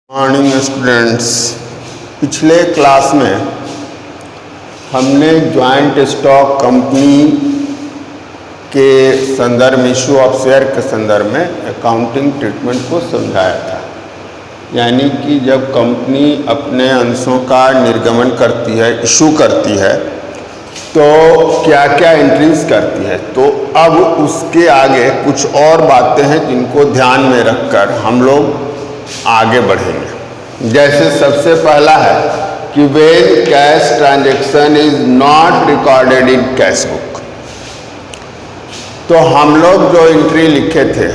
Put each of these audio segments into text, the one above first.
Morning students, पिछले class में हमने जॉइंट स्टॉक कंपनी के संदर्भ में, इशू ऑफ शेयर के संदर्भ में अकाउंटिंग ट्रीटमेंट को समझाया था। यानी कि जब कंपनी अपने अंशों का निर्गमन करती है, इशू करती है, तो क्या क्या एंट्रीज करती है। तो अब उसके आगे कुछ और बातें हैं जिनको ध्यान में रखकर हम लोग आगे बढ़ेंगे। जैसे सबसे पहला है कि when cash transaction is not recorded in cash book. तो हम लोग जो एंट्री लिखे थे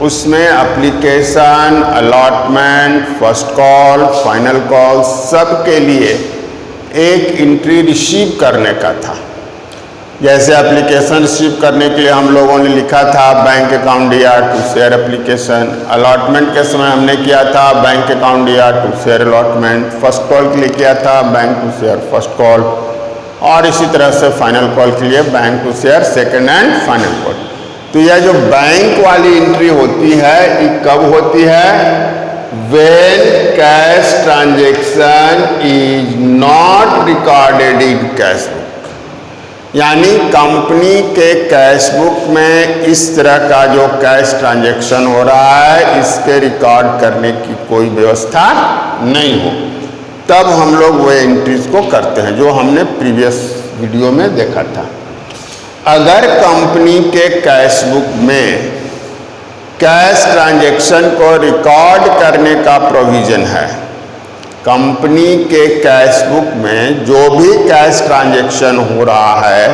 उसमें application, allotment, first call, final call सब के लिए एक एंट्री रिसीव करने का था। जैसे एप्लीकेशन रिसीव करने के लिए हम लोगों ने लिखा था bank account DR to share application. Allotment के समय हमने किया था bank account DR to share allotment. First call के लिए किया था bank to share first call, और इसी तरह से फाइनल कॉल के लिए bank to share second and final call. तो यह जो बैंक वाली एंट्री होती है ये कब होती है? When cash transaction is not recorded in cash book. यानी कंपनी के कैश बुक में इस तरह का जो कैश ट्रांजैक्शन हो रहा है इसके रिकॉर्ड करने की कोई व्यवस्था नहीं हो, तब हम लोग वो एंट्रीज को करते हैं जो हमने प्रीवियस वीडियो में देखा था। अगर कंपनी के कैश बुक में कैश ट्रांजैक्शन को रिकॉर्ड करने का प्रोविजन है, कंपनी के कैश बुक में जो भी कैश ट्रांजैक्शन हो रहा है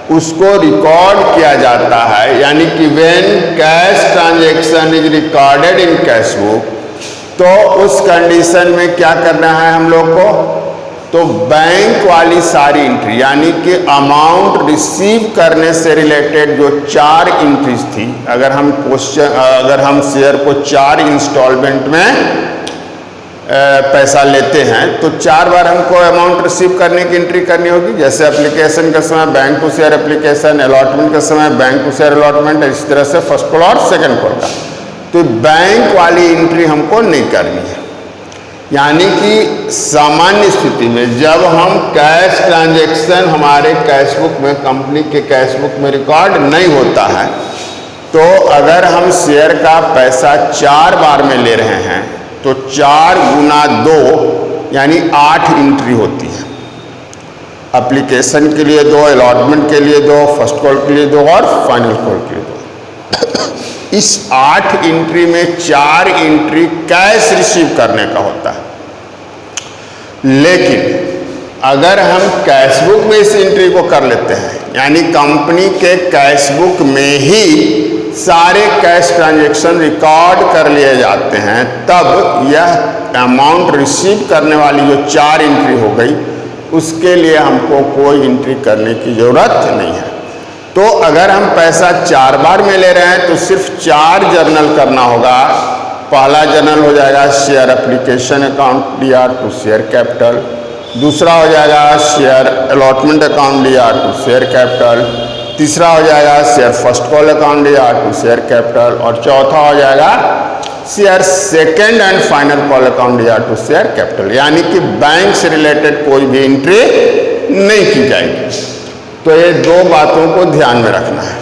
उसको रिकॉर्ड किया जाता है। यानी कि when cash transaction is recorded in cash book, तो उस कंडीशन में क्या करना है हम लोग को? तो बैंक वाली सारी एंट्री, यानी कि अमाउंट रिसीव करने से रिलेटेड जो 4 एंट्रीज थी, अगर हम शेयर को 4 इंस्टॉलमेंट में पैसा लेते हैं तो 4 बार हमको अमाउंट रिसीव करने की एंट्री करनी होगी। जैसे एप्लीकेशन के समय bank to share application, allotment के समय बैंक टू शेयर अलॉटमेंट, इस तरह से फर्स्ट कॉल और सेकंड कॉल का। तो बैंक वाली एंट्री हमको नहीं करनी है। यानी कि सामान्य स्थिति में जब हम कैश ट्रांजैक्शन हमारे कैश बुक में, कंपनी के कैश बुक में रिकॉर्ड नहीं होता है, तो अगर हम शेयर का पैसा 4 बार में ले रहे हैं तो 4 गुना 2 यानी 8 एंट्री होती है। एप्लीकेशन के लिए 2, अलॉटमेंट के लिए 2, फर्स्ट कॉल के लिए 2 और फाइनल कॉल के लिए 2। इस 8 एंट्री में 4 एंट्री कैश रिसीव करने का होता है। लेकिन अगर हम कैश बुक में इस एंट्री को कर लेते हैं, यानी कंपनी के कैश बुक में ही सारे कैश ट्रांजैक्शन रिकॉर्ड कर लिए जाते हैं, तब यह अमाउंट रिसीव करने वाली जो 4 एंट्री हो गई उसके लिए हमको कोई एंट्री करने की ज़रूरत नहीं है। तो अगर हम पैसा 4 बार में ले रहे हैं तो सिर्फ 4 जर्नल करना होगा। पहला जर्नल हो जाएगा share application account DR to share capital, दूसरा हो जाएगा share allotment account DR to share capital, तीसरा हो जाएगा share first call account DR to share capital, और चौथा हो जाएगा share second and final call account DR to share capital. यानी कि बैंक से रिलेटेड कोई भी एंट्री नहीं की जाएगी। तो ये 2 बातों को ध्यान में रखना है।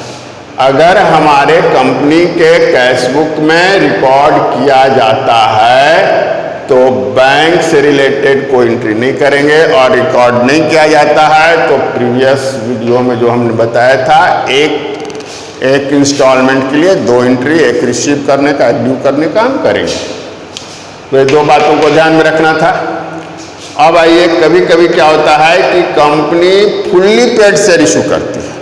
अगर हमारे कंपनी के कैश बुक में रिकॉर्ड किया जाता है तो बैंक से रिलेटेड कोई एंट्री नहीं करेंगे, और रिकॉर्ड नहीं किया जाता है तो प्रीवियस वीडियो में जो हमने बताया था एक इंस्टॉलमेंट के लिए 2 एंट्री, एक रिसीव करने का, ड्यू करने का हम करेंगे। तो ये 2 बातों को ध्यान में रखना था। अब आइए, कभी कभी क्या होता है कि company fully paid share issue करती है।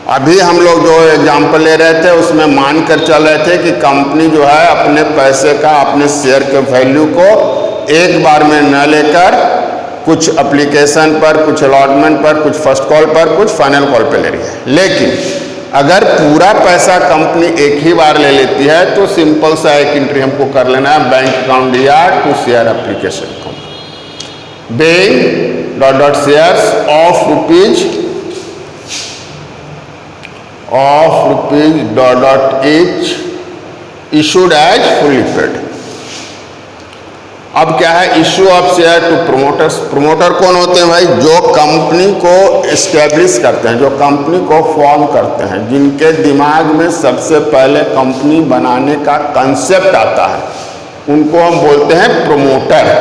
अभी हम लोग जो एग्जाम्पल ले रहे थे उसमें मानकर चल रहे थे कि कंपनी जो है अपने पैसे का, अपने शेयर के वैल्यू को एक बार में न लेकर कुछ एप्लीकेशन पर, कुछ अलॉटमेंट पर, कुछ फर्स्ट कॉल पर, कुछ फाइनल कॉल पर ले रही है। लेकिन अगर पूरा पैसा कंपनी एक ही बार ले लेती है तो सिंपल सा एक एंट्री हमको कर लेना है, bank account DR to share application account, bank dot dot shares of rupees dot dot each issued as fully paid. अब क्या है, issue of share to promoters. Promoter कौन होते हैं भाई? जो कंपनी को एस्टेब्लिश करते हैं, जो कंपनी को फॉर्म करते हैं, जिनके दिमाग में सबसे पहले कंपनी बनाने का कंसेप्ट आता है, उनको हम बोलते हैं प्रोमोटर।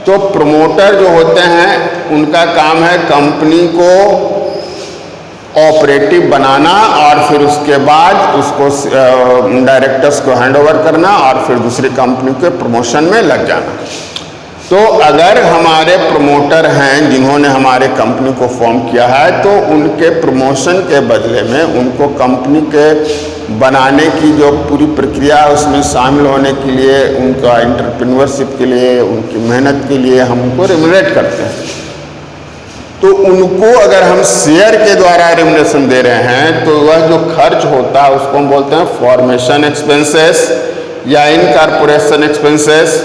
तो प्रोमोटर जो होते हैं उनका काम है कंपनी को ऑपरेटिव बनाना और फिर उसके बाद उसको डायरेक्टर्स को हैंडओवर करना और फिर दूसरी कंपनी के प्रमोशन में लग जाना। तो अगर हमारे प्रमोटर हैं जिन्होंने हमारे कंपनी को फॉर्म किया है, तो उनके प्रमोशन के बदले में उनको कंपनी के बनाने की जो पूरी प्रक्रिया है उसमें शामिल होने के लिए, उनका एंटरप्रेन्योरशिप के लिए, उनकी मेहनत के लिए हम उनको रिम्यूनरेट करते हैं। तो उनको अगर हम शेयर के द्वारा रिम्यूनरेशन दे रहे हैं तो वह जो खर्च होता है उसको हम बोलते हैं फॉर्मेशन एक्सपेंसेस या इनकॉर्पोरेशन एक्सपेंसेस।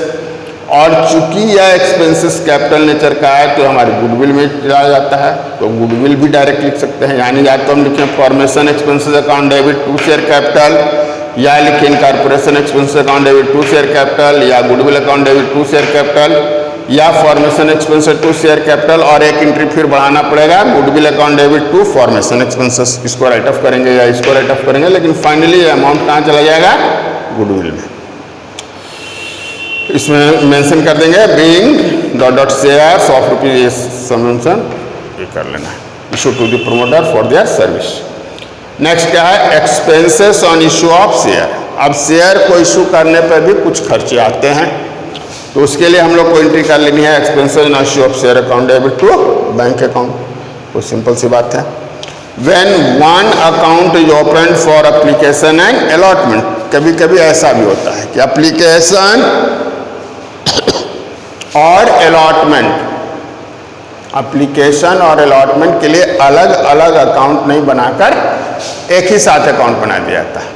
और चूंकि यह एक्सपेंसेस कैपिटल नेचर का है तो हमारी गुडविल में चला जाता है, तो गुडविल भी डायरेक्ट लिख सकते हैं। यानी या तो हम लिखें formation expenses account debit to share capital, या लिखें incorporation expenses account debit to share capital, या goodwill account debit to share capital, या formation expenses to share capital, और एक एंट्री फिर बढ़ाना पड़ेगा goodwill account debit to formation expenses. इसको राइट ऑफ करेंगे या इसको राइट ऑफ करेंगे, लेकिन फाइनली अमाउंट कहाँ चला जाएगा? गुडविल में। इसमें मेंशन कर देंगे being dot dot shares of rupees सबमेंशन, ये कर लेना है, issue to the promoter for their service. Next क्या है? Expenses on issue of share. अब शेयर को इशू करने पर भी कुछ खर्चे आते हैं, तो उसके लिए हम लोग को एंट्री कर लेनी है expenses on issue of share account debit to bank account. तो सिंपल सी बात है। When one account is open for application and allotment, कभी कभी ऐसा भी होता है कि एप्लीकेशन और अलॉटमेंट, एप्लीकेशन और अलॉटमेंट के लिए अलग अलग अकाउंट नहीं बनाकर एक ही साथ अकाउंट बना दिया जाता है।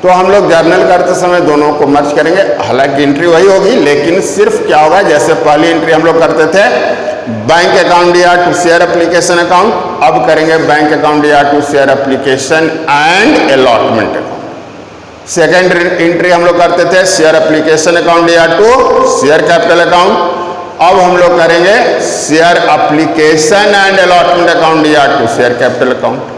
तो हम लोग जर्नल करते समय दोनों को मर्ज करेंगे, हालांकि एंट्री वही होगी, लेकिन सिर्फ क्या होगा, जैसे पहली एंट्री हम लोग करते थे बैंक अकाउंट दिया टू शेयर एप्लीकेशन अकाउंट, अब करेंगे बैंक अकाउंट दिया to share application and allotment account. Second entry हम लोग करते थे शेयर एप्लीकेशन अकाउंट दिया टू शेयर कैपिटल अकाउंट, अब हम लोग करेंगे share application and allotment account दिया to share capital account.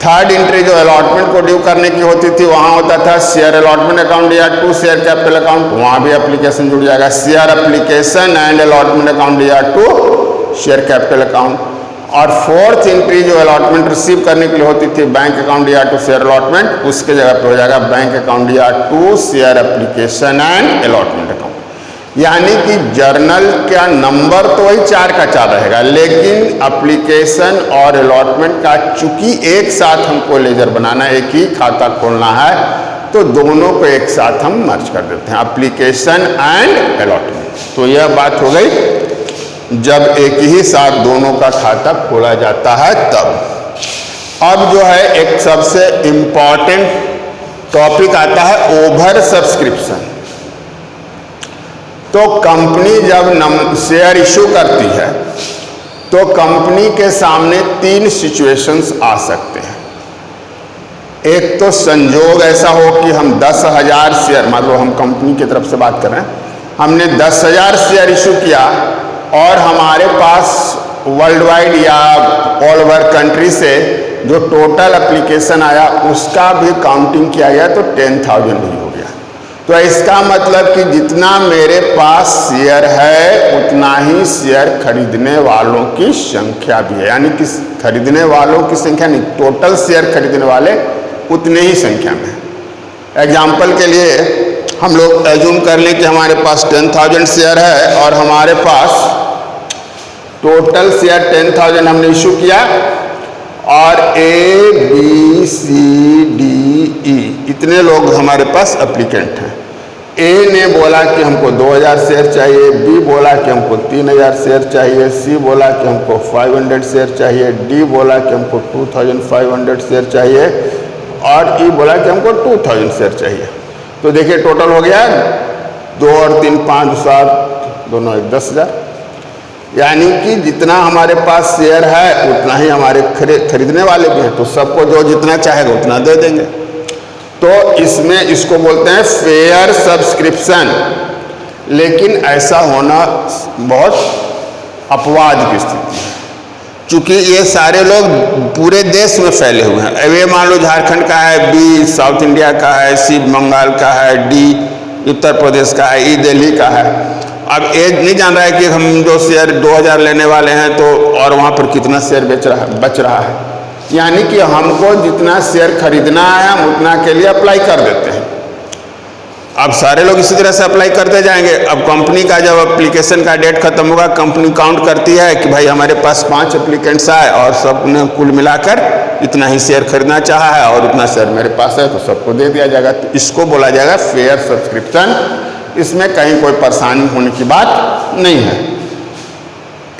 Third entry जो अलॉटमेंट को ड्यू करने की होती थी वहां होता था शेयर अलॉटमेंट अकाउंट दिया टू शेयर कैपिटल अकाउंट, वहां भी एप्लीकेशन जुड़ जाएगा share application and allotment account दिया टू शेयर कैपिटल अकाउंट। और फोर्थ एंट्री जो अलॉटमेंट रिसीव करने के लिए होती थी बैंक अकाउंट दिया टू शेयर अलॉटमेंट, उसके जगह पे हो जाएगा बैंक अकाउंट दिया to share application and allotment account. यानी कि जर्नल का नंबर तो वही 4 का 4 रहेगा, लेकिन एप्लीकेशन और अलॉटमेंट का चूंकि एक साथ हमको लेजर बनाना, एक ही खाता खोलना है, तो दोनों को एक साथ हम मर्ज कर देते हैं, एप्लीकेशन एंड अलॉटमेंट। तो यह बात हो गई जब एक ही साथ दोनों का खाता खोला जाता है तब। अब जो है एक सबसे इम्पॉर्टेंट टॉपिक आता है ओवर सब्सक्रिप्शन। तो कंपनी जब शेयर इशू करती है तो कंपनी के सामने 3 सिचुएशंस आ सकते हैं। एक तो संजोग ऐसा हो कि हम 10,000 शेयर, मतलब हम कंपनी की तरफ से बात कर रहे हैं, हमने 10,000 शेयर इशू किया और हमारे पास वर्ल्ड वाइड या ऑल ओवर कंट्री से जो टोटल एप्लीकेशन आया उसका भी काउंटिंग किया गया तो 10,000 ही हो गया। तो इसका मतलब कि जितना मेरे पास शेयर है उतना ही शेयर खरीदने वालों की संख्या भी है, यानी कि खरीदने वालों की संख्या नहीं, टोटल शेयर खरीदने वाले उतने ही संख्या में है। एग्जाम्पल के लिए हम लोग एज्यूम कर लें कि हमारे पास 10,000 शेयर है और हमारे पास टोटल शेयर 10,000 हमने इशू किया और A, B, C, D, E इतने लोग हमारे पास एप्लीकेंट हैं। A ने बोला कि हमको 2,000 शेयर चाहिए, B बोला कि हमको 3,000 शेयर चाहिए, C बोला कि हमको 500 शेयर चाहिए, D बोला कि हमको 2,500 शेयर चाहिए और E बोला कि हमको 2,000 शेयर चाहिए। तो देखिए टोटल हो गया 2 और 3 5 7 दोनों 10,000, यानी कि जितना हमारे पास शेयर है उतना ही हमारे खरीदने वाले भी हैं, तो सबको जो जितना चाहेगा उतना दे देंगे। तो इसमें इसको बोलते हैं फेयर सब्सक्रिप्शन। लेकिन ऐसा होना बहुत अपवाद की स्थिति है, क्योंकि ये सारे लोग पूरे देश में फैले हुए हैं। अब ये मान लो झारखंड का है, बी साउथ इंडिया का है, सी बंगाल का है, डी उत्तर प्रदेश का है, ई दिल्ली का है। अब ये नहीं जान रहा है कि हम जो शेयर 2000 लेने वाले हैं तो और वहाँ पर कितना शेयर बच रहा है। यानी कि हमको जितना शेयर खरीदना है हम उतना के लिए अप्लाई कर देते हैं। अब सारे लोग इसी तरह से अप्लाई करते जाएंगे। अब कंपनी का जब एप्लीकेशन का डेट खत्म होगा, कंपनी काउंट करती है कि भाई हमारे पास 5 एप्लीकेंट्स आए और सबने कुल मिलाकर इतना ही शेयर खरीदना चाहा है और उतना शेयर मेरे पास है, तो सबको दे दिया जाएगा। तो इसको बोला जाएगा फेयर सब्सक्रिप्शन। इसमें कहीं कोई परेशानी होने की बात नहीं है।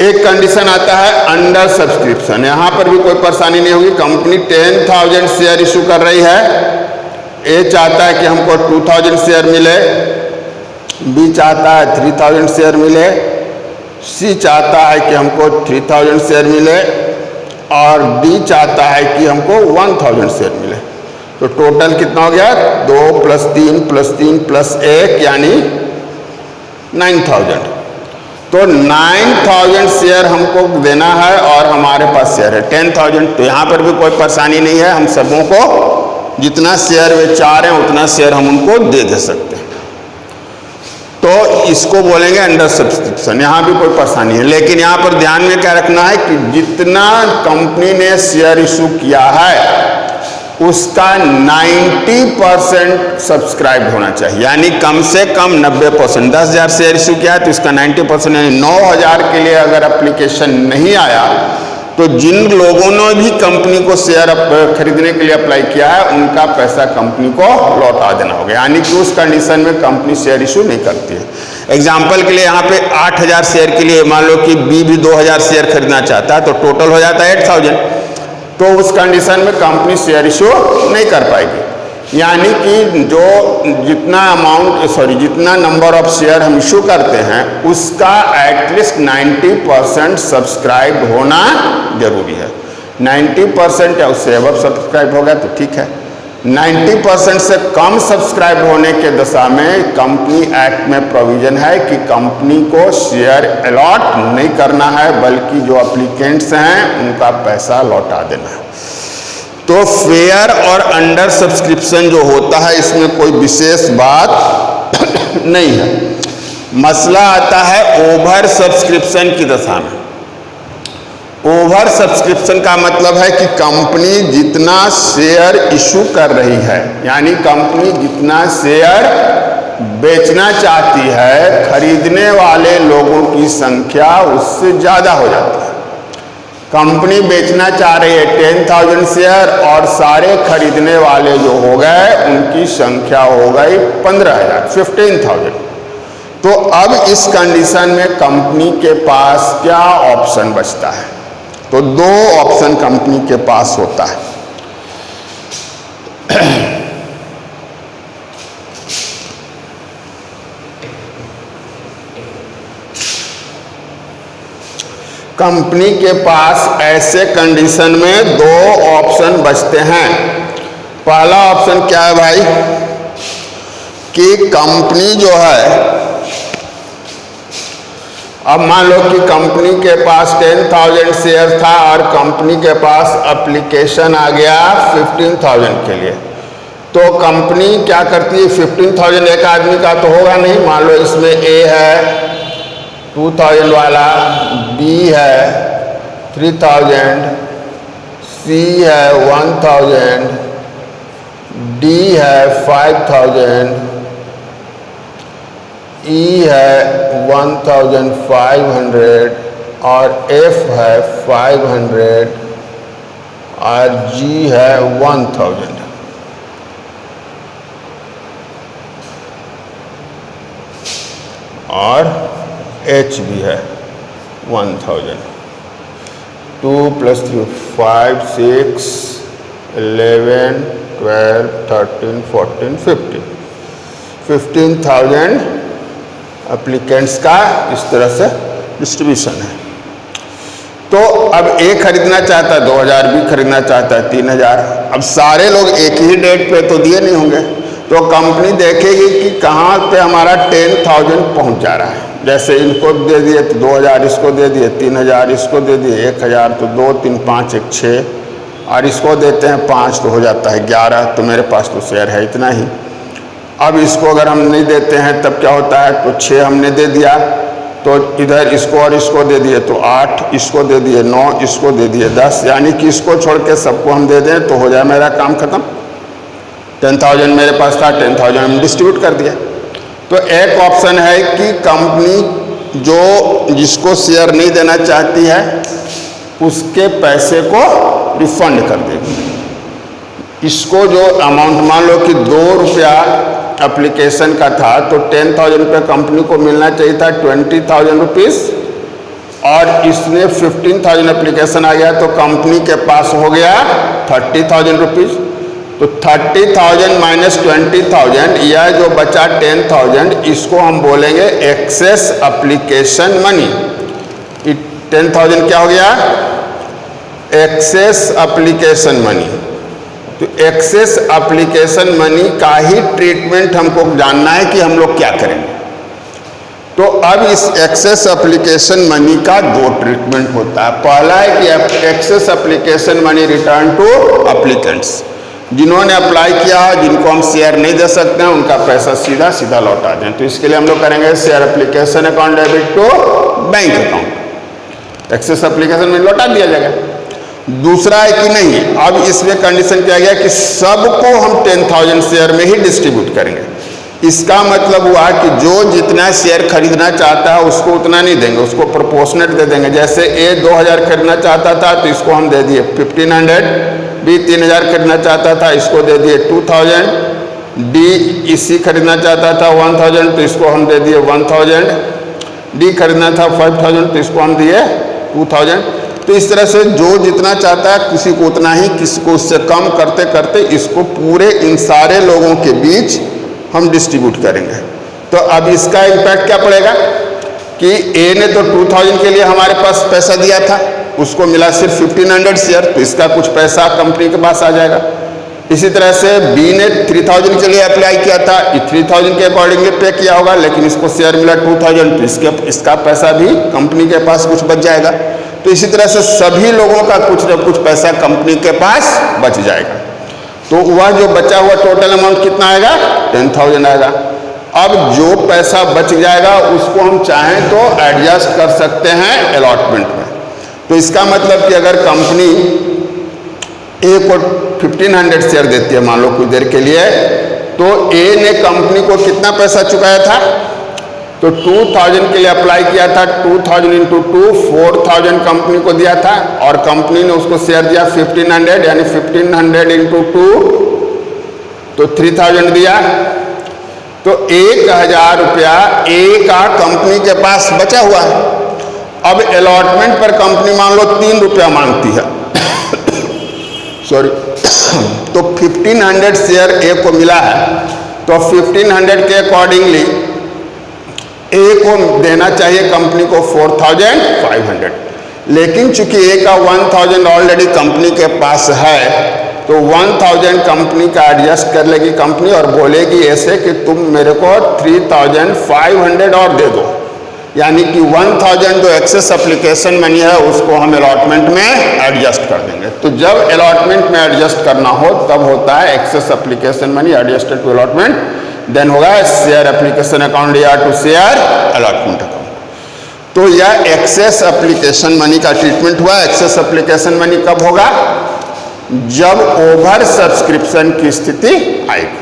एक कंडीशन आता है अंडर सब्सक्रिप्शन। यहाँ पर भी कोई परेशानी नहीं होगी। कंपनी 10,000 शेयर इशू कर रही है, ए चाहता है कि हमको 2000 शेयर मिले, बी चाहता है 3000 शेयर मिले, सी चाहता है कि हमको 3000 शेयर मिले और डी चाहता है कि हमको 1000 शेयर मिले। तो टोटल कितना हो गया? 2 + 3 + 3 + 1 यानी 9000। तो 9000 शेयर हमको देना है और हमारे पास शेयर है 10,000। तो यहाँ पर भी कोई परेशानी नहीं है। हम सबों को जितना शेयर वे चाह रहे हैं उतना शेयर हम उनको दे सकते हैं। तो इसको बोलेंगे अंडर सब्सक्रिप्शन। यहाँ भी कोई परेशानी है, लेकिन यहाँ पर ध्यान में क्या रखना है कि जितना कंपनी ने शेयर इशू किया है उसका 90% सब्सक्राइब होना चाहिए, यानी कम से कम 90%। 10,000 शेयर इशू किया है तो इसका 90% यानी 9,000 के लिए अगर एप्लीकेशन नहीं आया तो जिन लोगों ने भी कंपनी को शेयर खरीदने के लिए अप्लाई किया है उनका पैसा कंपनी को लौटा देना होगा। यानी कि उस कंडीशन में कंपनी शेयर इशू नहीं करती है। एग्जाम्पल के लिए यहाँ पे 8,000 शेयर के लिए मान लो कि बी भी 2,000 शेयर खरीदना चाहता है तो टोटल हो जाता है 8,000। तो उस कंडीशन में कंपनी शेयर इशू नहीं कर पाएगी। यानी कि जितना नंबर ऑफ शेयर हम इशू करते हैं उसका एटलीस्ट 90% सब्सक्राइब होना जरूरी है। 90% या उससे अब सब्सक्राइब होगा तो ठीक है। 90% से कम सब्सक्राइब होने के दशा में कंपनी एक्ट में प्रोविजन है कि कंपनी को शेयर अलॉट नहीं करना है, बल्कि जो एप्लीकेंट्स हैं उनका पैसा लौटा देना है। तो फेयर और अंडर सब्सक्रिप्शन जो होता है इसमें कोई विशेष बात नहीं है। मसला आता है ओवर सब्सक्रिप्शन की दशा में। ओवर सब्सक्रिप्शन का मतलब है कि कंपनी जितना शेयर इशू कर रही है, यानी कंपनी जितना शेयर बेचना चाहती है, खरीदने वाले लोगों की संख्या उससे ज़्यादा हो जाती है। कंपनी बेचना चाह रही है 10,000 शेयर और सारे खरीदने वाले जो हो गए उनकी संख्या हो गई 15,000, 15,000। तो अब इस कंडीशन में कंपनी के पास क्या ऑप्शन बचता है? तो 2 ऑप्शन कंपनी के पास होता है। कंपनी के पास ऐसे कंडीशन में 2 ऑप्शन बचते हैं। पहला ऑप्शन क्या है भाई कि कंपनी जो है, अब मान लो कि कंपनी के पास 10,000 शेयर था और कंपनी के पास एप्लीकेशन आ गया 15,000 के लिए। तो कंपनी क्या करती है? 15,000 एक आदमी का तो होगा नहीं। मान लो इसमें ए है 2,000 वाला, बी है 3,000, सी है 1,000, डी है 5,000, ई है 1,500 और एफ है 500 और जी है 1,000। और एच भी है 1,000। 2 + 3 5 6 11 12 13 14 15 15,000 एप्लीकेंट्स का इस तरह से डिस्ट्रीब्यूशन है। तो अब ए खरीदना चाहता है 2,000, बी खरीदना चाहता है 3,000। अब सारे लोग एक ही डेट पे तो दिए नहीं होंगे, तो कंपनी देखेगी कि कहाँ पे हमारा 10,000 पहुँच जा रहा है। जैसे इनको दे दिए तो 2,000, इसको दे दिए 3,000, इसको दे दिए 1,000, तो 2, 3, 5, 1, 6, और इसको देते हैं 5 तो हो जाता है 11। तो मेरे पास तो शेयर है इतना ही। अब इसको अगर हम नहीं देते हैं तब क्या होता है, तो 6 हमने दे दिया, तो इधर इसको और इसको दे दिए तो 8, इसको दे दिए 9, इसको दे दिए 10, यानी कि इसको छोड़ के सबको हम दे दें तो हो जाए मेरा काम खत्म। 10,000 मेरे पास था, 10,000 हम डिस्ट्रीब्यूट कर दिया। तो एक ऑप्शन है कि कंपनी जो जिसको शेयर नहीं देना चाहती है उसके पैसे को रिफंड कर देगी। इसको जो अमाउंट मान लो कि 2 रुपया एप्लीकेशन का था, तो 10,000 रुपये कंपनी को मिलना चाहिए था 20,000 रुपीज़, और इसमें 15,000 एप्लीकेशन आ गया तो कंपनी के पास हो गया 30,000 रुपीज़। तो 30,000 माइनस 20,000, यह जो बचा 10,000, इसको हम बोलेंगे एक्सेस एप्लीकेशन मनी। 10,000 क्या हो गया, एक्सेस एप्लीकेशन मनी। तो एक्सेस एप्लीकेशन मनी का ही ट्रीटमेंट हमको जानना है कि हम लोग क्या करेंगे। तो अब इस एक्सेस एप्लीकेशन मनी का 2 ट्रीटमेंट होता है। पहला है कि excess application money return to applicants, जिन्होंने अप्लाई किया है, जिनको हम शेयर नहीं दे सकते हैं, उनका पैसा सीधा सीधा लौटा दें। तो इसके लिए हम लोग करेंगे share application account debit to bank account, excess application में लौटा दिया जाएगा। दूसरा है कि नहीं, अब इसमें कंडीशन किया गया कि सबको हम 10,000 शेयर में ही डिस्ट्रीब्यूट करेंगे। इसका मतलब हुआ कि जो जितना शेयर खरीदना चाहता है उसको उतना नहीं देंगे, उसको प्रोपोर्शनेट दे देंगे। जैसे ए 2,000 खरीदना चाहता था तो इसको हम दे दिए 1,500, बी 3,000 खरीदना चाहता था, इसको दे दिए 2,000, डी इसी खरीदना चाहता था 1,000 तो इसको हम दे दिए 1,000, डी खरीदना था 5,000 तो इसको हम दिए 2,000। तो इस तरह से जो जितना चाहता है किसी को उतना ही, किसी को उससे कम करते करते इसको पूरे इन सारे लोगों के बीच हम डिस्ट्रीब्यूट करेंगे। तो अब इसका इम्पैक्ट क्या पड़ेगा कि ए ने तो 2,000 के लिए हमारे पास पैसा दिया था, उसको मिला सिर्फ 1,500 शेयर, तो इसका कुछ पैसा कंपनी के पास आ जाएगा। इसी तरह से बी ने 3,000 के लिए अप्लाई किया था, 3,000 के अकॉर्डिंगली पे किया होगा, लेकिन इसको शेयर मिला 2,000 तो इसका पैसा भी कंपनी के पास कुछ बच जाएगा। तो इसी तरह से सभी लोगों का कुछ न कुछ पैसा कंपनी के पास बच जाएगा। तो वह जो बचा हुआ टोटल अमाउंट कितना आएगा, 10,000 आएगा। अब जो पैसा बच जाएगा उसको हम चाहें तो एडजस्ट कर सकते हैं अलॉटमेंट में। तो इसका मतलब कि अगर कंपनी ए को 1,500 शेयर देती है मान लो कुछ देर के लिए, तो ए ने कंपनी को कितना पैसा चुकाया था, तो 2,000 के लिए अप्लाई किया था, 2,000 इंटू 2 4,000 कंपनी को दिया था, और कंपनी ने उसको शेयर दिया 1,500, यानी 1,500 इंटू 2 तो 3,000 दिया। तो 1,000 रुपया ए का कंपनी के पास बचा हुआ है। अब अलॉटमेंट पर कंपनी मान लो 3 रुपया मांगती है सॉरी तो 1,500 शेयर ए को मिला है, तो 1,500 के अकॉर्डिंगली ए को देना चाहिए कंपनी को 4,500, लेकिन चूंकि ए का 1,000 ऑलरेडी कंपनी के पास है, तो 1,000 कंपनी का एडजस्ट कर लेगी कंपनी और बोलेगी ऐसे कि तुम मेरे को 3,500 और दे दो, यानी कि 1,000 जो एक्सेस एप्लीकेशन मनी है उसको हम अलॉटमेंट में एडजस्ट कर देंगे। तो जब अलॉटमेंट में एडजस्ट करना हो तब होता है excess application money adjusted to allotment, then होगा शेयर एप्लीकेशन अकाउंट या टू शेयर अलॉटमेंट अकाउंट। तो यह एक्सेस एप्लीकेशन मनी का ट्रीटमेंट हुआ। एक्सेस एप्लीकेशन मनी कब होगा, जब ओवर सब्सक्रिप्शन की स्थिति आएगी।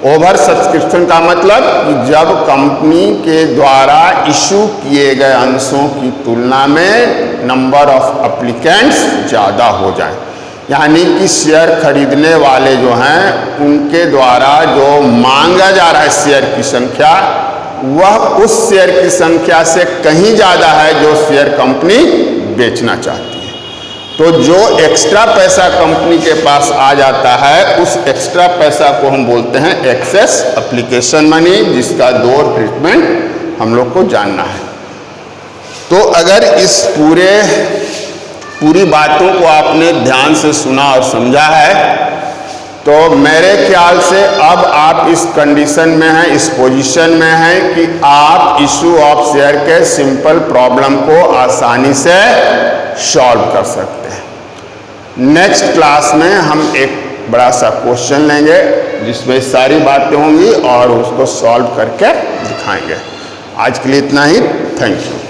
ओवर सब्सक्रिप्शन का मतलब कि जब कंपनी के द्वारा इशू किए गए अंशों की तुलना में नंबर ऑफ एप्लीकेंट्स ज़्यादा हो जाए, यानी कि शेयर खरीदने वाले जो हैं उनके द्वारा जो मांगा जा रहा है शेयर की संख्या, वह उस शेयर की संख्या से कहीं ज़्यादा है जो शेयर कंपनी बेचना चाहती है। तो जो एक्स्ट्रा पैसा कंपनी के पास आ जाता है उस एक्स्ट्रा पैसा को हम बोलते हैं एक्सेस एप्लीकेशन मनी, जिसका 2 ट्रीटमेंट हम लोग को जानना है। तो अगर इस पूरी बातों को आपने ध्यान से सुना और समझा है तो मेरे ख्याल से अब आप इस कंडीशन में हैं, इस पोजीशन में हैं कि आप इशू ऑफ शेयर के सिंपल प्रॉब्लम को आसानी से सॉल्व कर सकते हैं। नेक्स्ट क्लास में हम एक बड़ा सा क्वेश्चन लेंगे जिसमें सारी बातें होंगी और उसको सॉल्व करके दिखाएंगे। आज के लिए इतना ही। Thank you.